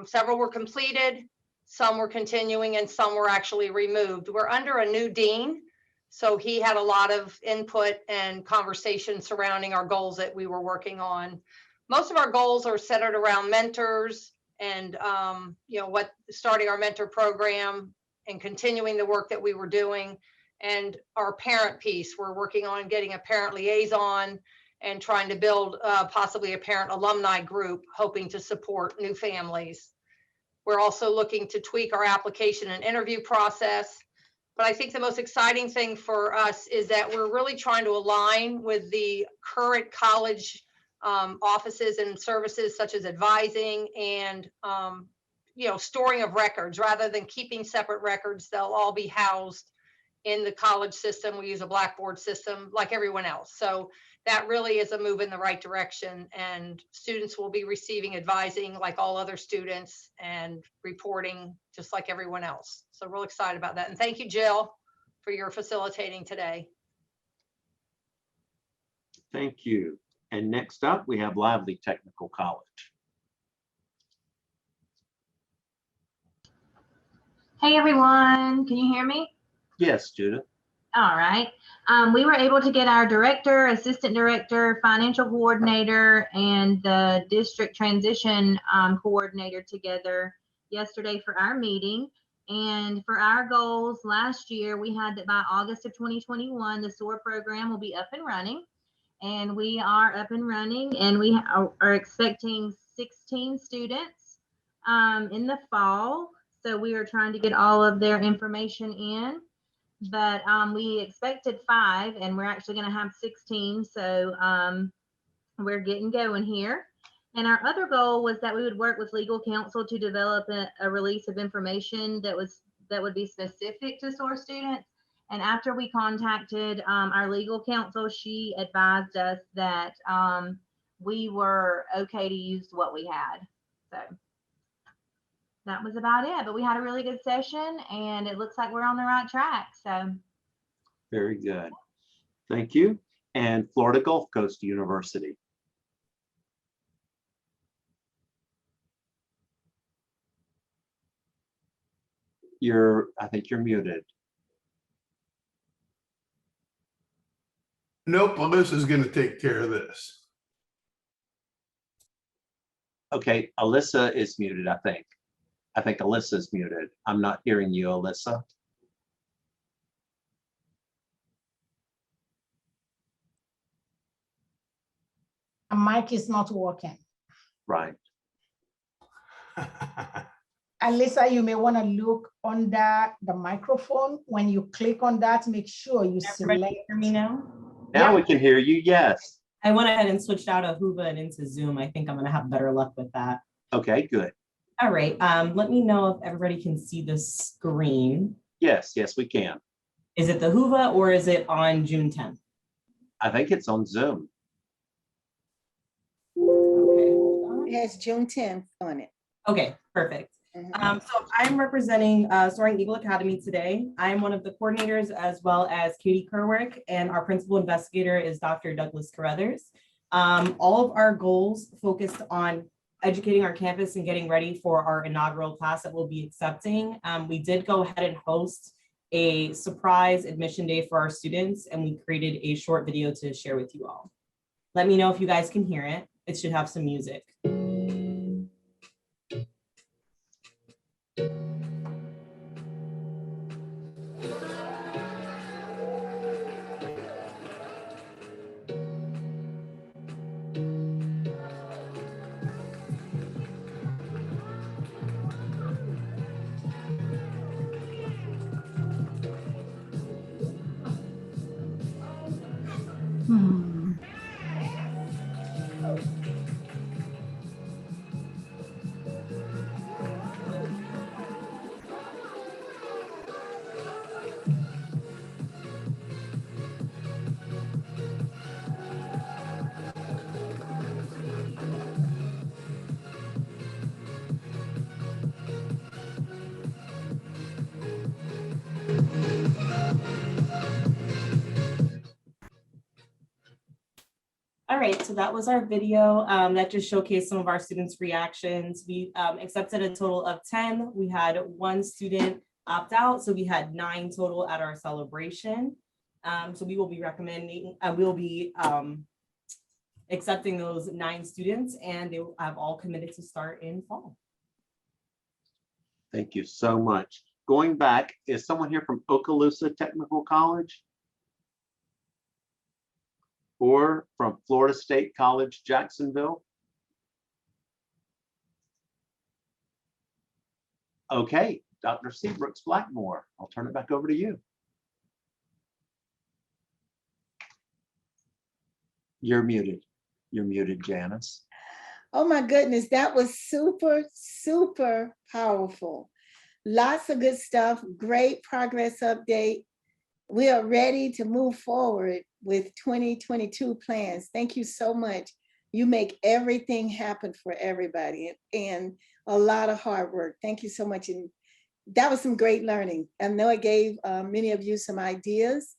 Several were completed, some were continuing, and some were actually removed. We're under a new dean, so he had a lot of input and conversation surrounding our goals that we were working on. Most of our goals are centered around mentors and starting our mentor program and continuing the work that we were doing. And our parent piece, we're working on getting a parent liaison and trying to build possibly a parent alumni group, hoping to support new families. We're also looking to tweak our application and interview process. But I think the most exciting thing for us is that we're really trying to align with the current college offices and services such as advising and storing of records. Rather than keeping separate records, they'll all be housed in the college system. We use a Blackboard system like everyone else. So that really is a move in the right direction, and students will be receiving advising like all other students and reporting just like everyone else. So real excited about that. And thank you, Jill, for your facilitating today. Thank you. And next up, we have Lively Technical College. Hey everyone, can you hear me? Yes, Judith. All right. We were able to get our director, assistant director, financial coordinator, and the district transition coordinator together yesterday for our meeting. And for our goals last year, we had that by August of 2021, the SOAR program will be up and running. And we are up and running, and we are expecting 16 students in the fall. So we are trying to get all of their information in. But we expected 5, and we're actually going to have 16. So we're getting going here. And our other goal was that we would work with legal counsel to develop a release of information that would be specific to SOAR students. And after we contacted our legal counsel, she advised us that we were okay to use what we had. So that was about it. But we had a really good session, and it looks like we're on the right track. So. Very good. Thank you. And Florida Gulf Coast University. I think you're muted. Nope, Alyssa's going to take care of this. Okay, Alyssa is muted, I think. I think Alyssa's muted. I'm not hearing you, Alyssa. A mic is not working. Right. Alyssa, you may want to look under the microphone. When you click on that, make sure you select. Hear me now? Now we can hear you, yes. I went ahead and switched out of Hoover and into Zoom. I think I'm going to have better luck with that. Okay, good. All right. Let me know if everybody can see the screen. Yes, we can. Is it the Hoover or is it on June 10th? I think it's on Zoom. Okay, hold on. It has June 10th on it. Okay, perfect. So I'm representing Soaring Eagle Academy today. I'm one of the coordinators as well as Katie Kerwick, and our principal investigator is Dr. Douglas Carruthers. All of our goals focused on educating our campus and getting ready for our inaugural class that we'll be accepting. We did go ahead and host a surprise admission day for our students, and we created a short video to share with you all. Let me know if you guys can hear it. It should have some music. All right, so that was our video that just showcased some of our students' reactions. We accepted a total of 10. We had 1 student opt out, so we had 9 total at our celebration. So we will be accepting those 9 students, and they have all committed to start in fall. Thank you so much. Going back, is someone here from Okaloosa Technical College? Or from Florida State College, Jacksonville? Okay, Dr. Seabrooks Blackmore, I'll turn it back over to you. You're muted. You're muted, Janice. Oh my goodness, that was super, super powerful. Lots of good stuff, great progress update. We are ready to move forward with 2022 plans. Thank you so much. You make everything happen for everybody and a lot of hard work. Thank you so much. And that was some great learning. I know it gave many of you some ideas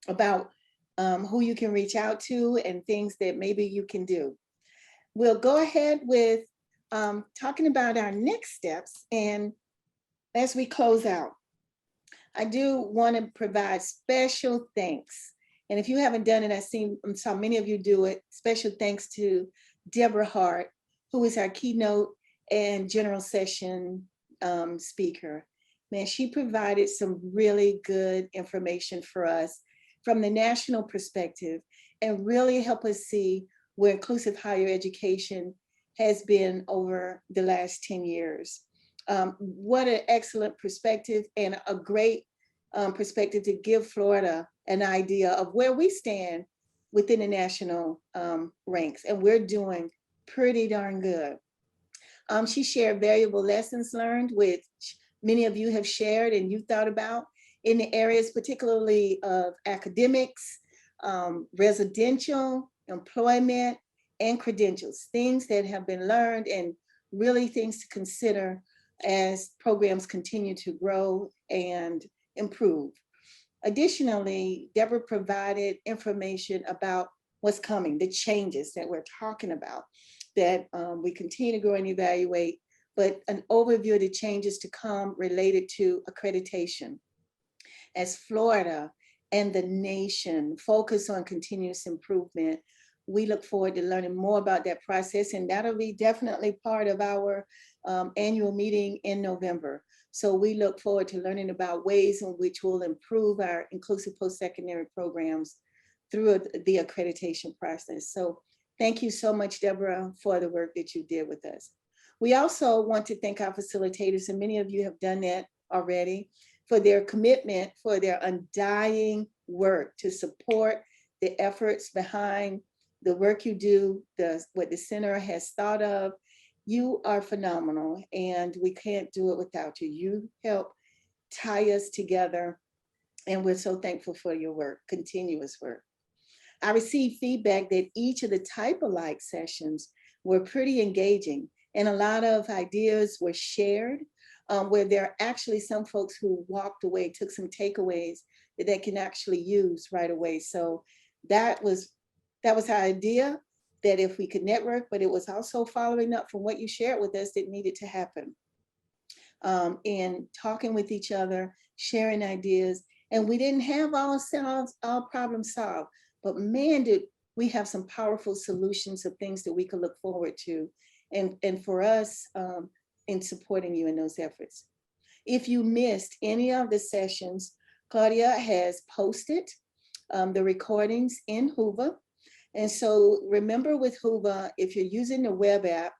about who you can reach out to and things that maybe you can do. We'll go ahead with talking about our next steps. And as we close out, I do want to provide special thanks. And if you haven't done it, I saw many of you do it. Special thanks to Deborah Hart, who is our keynote and general session speaker. Man, she provided some really good information for us from the national perspective and really help us see where inclusive higher education has been over the last 10 years. What an excellent perspective and a great perspective to give Florida an idea of where we stand within the national ranks, and we're doing pretty darn good. She shared valuable lessons learned, which many of you have shared and you thought about in the areas particularly of academics, residential, employment, and credentials, things that have been learned and really things to consider as programs continue to grow and improve. Additionally, Deborah provided information about what's coming, the changes that we're talking about, that we continue to grow and evaluate, but an overview of the changes to come related to accreditation. As Florida and the nation focus on continuous improvement, we look forward to learning more about that process, and that'll be definitely part of our annual meeting in November. So we look forward to learning about ways in which we'll improve our inclusive post-secondary programs through the accreditation process. So thank you so much, Deborah, for the work that you did with us. We also want to thank our facilitators, and many of you have done that already, for their commitment, for their undying work to support the efforts behind the work you do, what the center has thought of. You are phenomenal, and we can't do it without you. You help tie us together, and we're so thankful for your work, continuous work. I received feedback that each of the type-alike sessions were pretty engaging, and a lot of ideas were shared, where there are actually some folks who walked away, took some takeaways that they can actually use right away. So that was our idea, that if we could network, but it was also following up from what you shared with us that needed to happen. And talking with each other, sharing ideas, and we didn't have all problems solved, but man, did we have some powerful solutions of things that we could look forward to, and for us in supporting you in those efforts. If you missed any of the sessions, Claudia has posted the recordings in Hoover. And so remember with Hoover, if you're using the web app,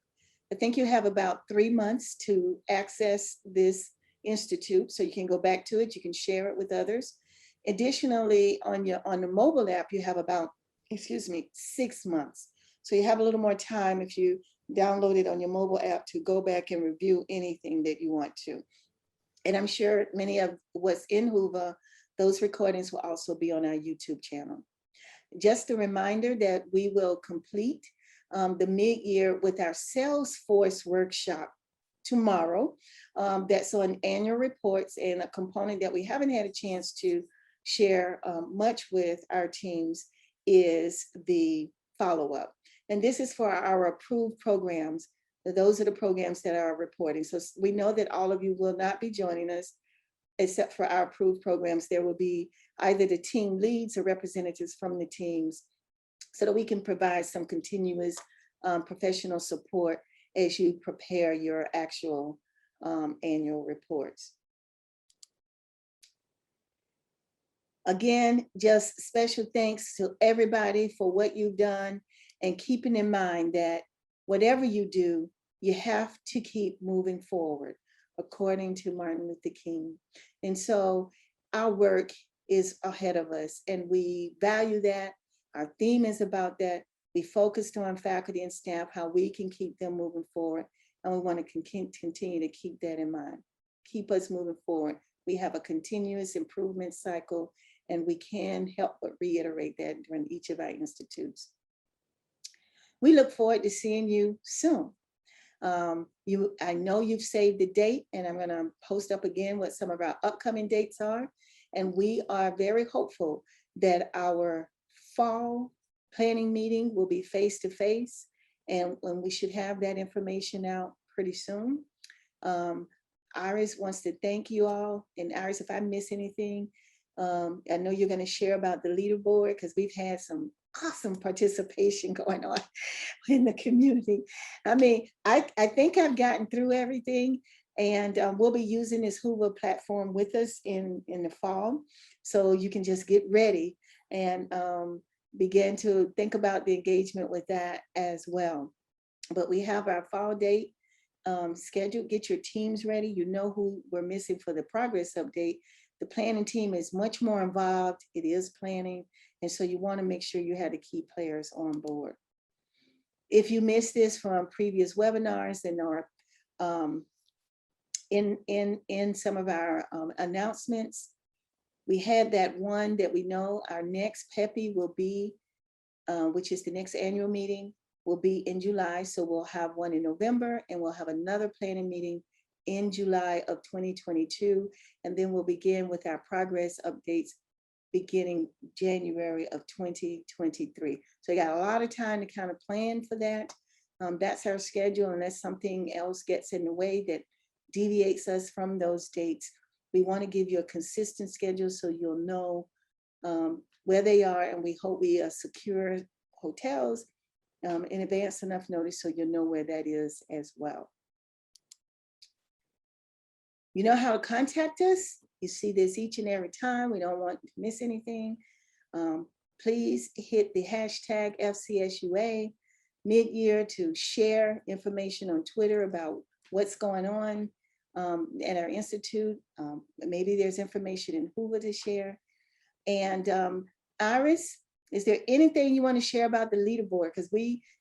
I think you have about 3 months to access this institute, so you can go back to it, you can share it with others. Additionally, on the mobile app, you have about, 6 months. So you have a little more time if you download it on your mobile app to go back and review anything that you want to. And I'm sure many of what's in Hoover, those recordings will also be on our YouTube channel. Just a reminder that we will complete the mid-year with our Salesforce workshop tomorrow. That's on annual reports, and a component that we haven't had a chance to share much with our teams is the follow-up. And this is for our approved programs. Those are the programs that are reporting. So we know that all of you will not be joining us, except for our approved programs. There will be either the team leads or representatives from the teams, so that we can provide some continuous professional support as you prepare your actual annual reports. Again, just special thanks to everybody for what you've done, and keeping in mind that whatever you do, you have to keep moving forward, according to Martin Luther King. And so our work is ahead of us, and we value that. Our theme is about that. We focused on faculty and staff, how we can keep them moving forward, and we want to continue to keep that in mind. Keep us moving forward. We have a continuous improvement cycle, and we can help but reiterate that during each of our institutes. We look forward to seeing you soon. I know you've saved the date, and I'm going to post up again what some of our upcoming dates are. And we are very hopeful that our fall planning meeting will be face-to-face, and when we should have that information out pretty soon. Iris wants to thank you all. And Iris, if I miss anything, I know you're going to share about the leaderboard because we've had some awesome participation going on in the community. I mean, I think I've gotten through everything, and we'll be using this Hoover platform with us in the fall. So you can just get ready and begin to think about the engagement with that as well. But we have our fall date scheduled. Get your teams ready. You know who we're missing for the progress update. The planning team is much more involved. It is planning. And so you want to make sure you have the key players on board. If you missed this from previous webinars and or in some of our announcements, we had that one that we know our next PEPI will be, which is the next annual meeting, will be in July. So we'll have one in November, and we'll have another planning meeting in July of 2022. And then we'll begin with our progress updates beginning January of 2023. So you got a lot of time to kind of plan for that. That's our schedule, unless something else gets in the way that deviates us from those dates. We want to give you a consistent schedule so you'll know where they are, and we hope we secure hotels in advance enough notice so you'll know where that is as well. You know how to contact us. You see this each and every time. We don't want to miss anything. Please hit the hashtag FCSUA midyear to share information on Twitter about what's going on at our institute. Maybe there's information in Hoover to share. And Iris, is there anything you want to share about the leaderboard? Because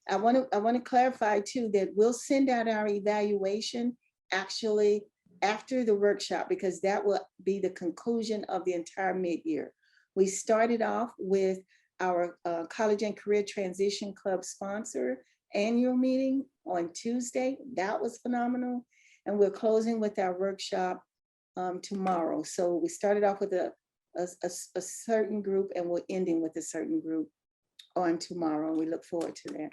I want to clarify too that we'll send out our evaluation actually after the workshop, because that will be the conclusion of the entire mid-year. We started off with our College and Career Transition Club sponsor annual meeting on Tuesday. That was phenomenal. And we're closing with our workshop tomorrow. So we started off with a certain group, and we're ending with a certain group on tomorrow. We look forward to that.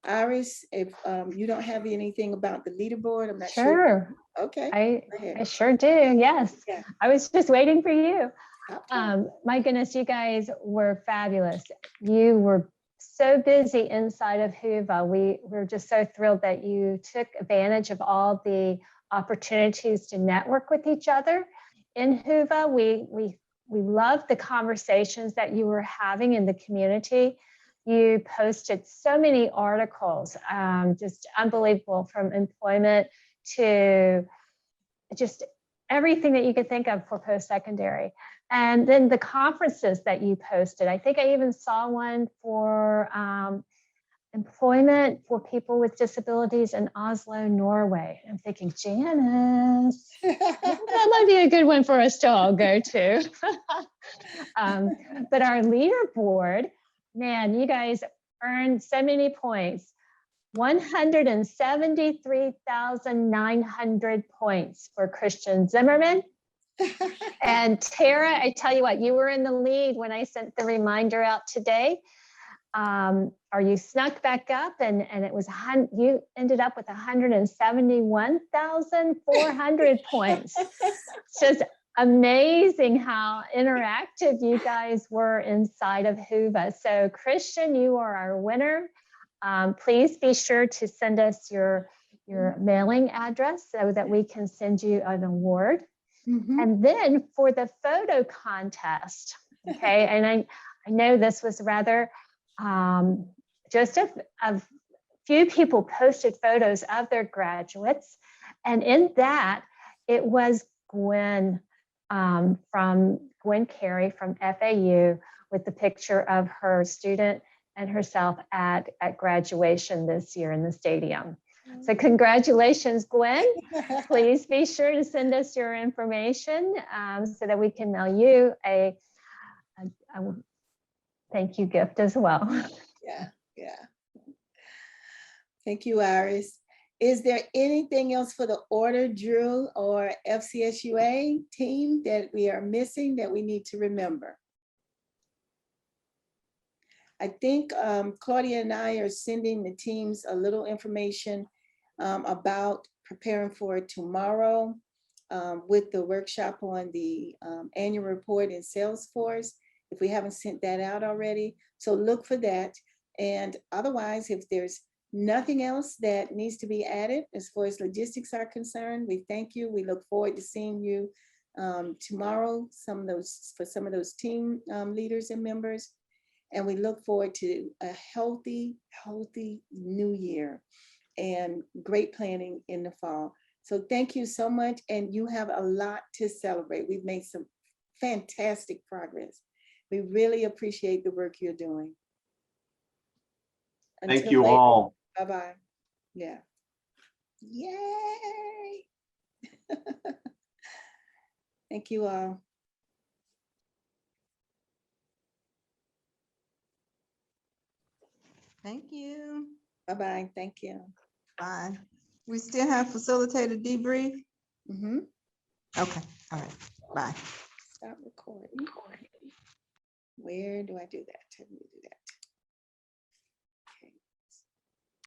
Iris, if you don't have anything about the leaderboard, I'm not sure. Sure. Okay. I sure do. Yes. Yeah. I was just waiting for you. Okay. My goodness, you guys were fabulous. You were so busy inside of Hoover. We're just so thrilled that you took advantage of all the opportunities to network with each other in Hoover. We loved the conversations that you were having in the community. You posted so many articles, just unbelievable, from employment to just everything that you could think of for post-secondary. And then the conferences that you posted. I think I even saw one for employment for people with disabilities in Oslo, Norway. I'm thinking, Janice, that might be a good one for us to all go to. But our leaderboard, man, you guys earned so many points. 173,900 points for Christian Zimmerman. And Tara, I tell you what, you were in the lead when I sent the reminder out today. Or you snuck back up, and it was you ended up with 171,400 points. It's just amazing how interactive you guys were inside of Hoover. So Christian, you are our winner. Please be sure to send us your mailing address so that we can send you an award. Mm-hmm. And then for the photo contest, okay, and I know this was rather just a few people posted photos of their graduates, and in that it was Gwen from Gwen Carey from FAU with the picture of her student and herself at graduation this year in the stadium. So congratulations, Gwen. Please be sure to send us your information so that we can mail you a thank you gift as well. Yeah. Thank you, Iris. Is there anything else for the order, Drew, or FCSUA team that we are missing that we need to remember? I think Claudia and I are sending the teams a little information about preparing for tomorrow. with the workshop on the annual report in Salesforce, if we haven't sent that out already. So look for that. And otherwise, if there's nothing else that needs to be added as far as logistics are concerned, we thank you. We look forward to seeing you tomorrow, some of those team leaders and members. And we look forward to a healthy new year and great planning in the fall. So thank you so much. And you have a lot to celebrate. We've made some fantastic progress. We really appreciate the work you're doing. Thank you all. Bye-bye. Yeah. Yay. Thank you all. Thank you. Bye-bye. Thank you. Bye. We still have facilitated debrief? Mm-hmm. Okay, all right, bye. Stop recording. Where do I do that? Tell me to do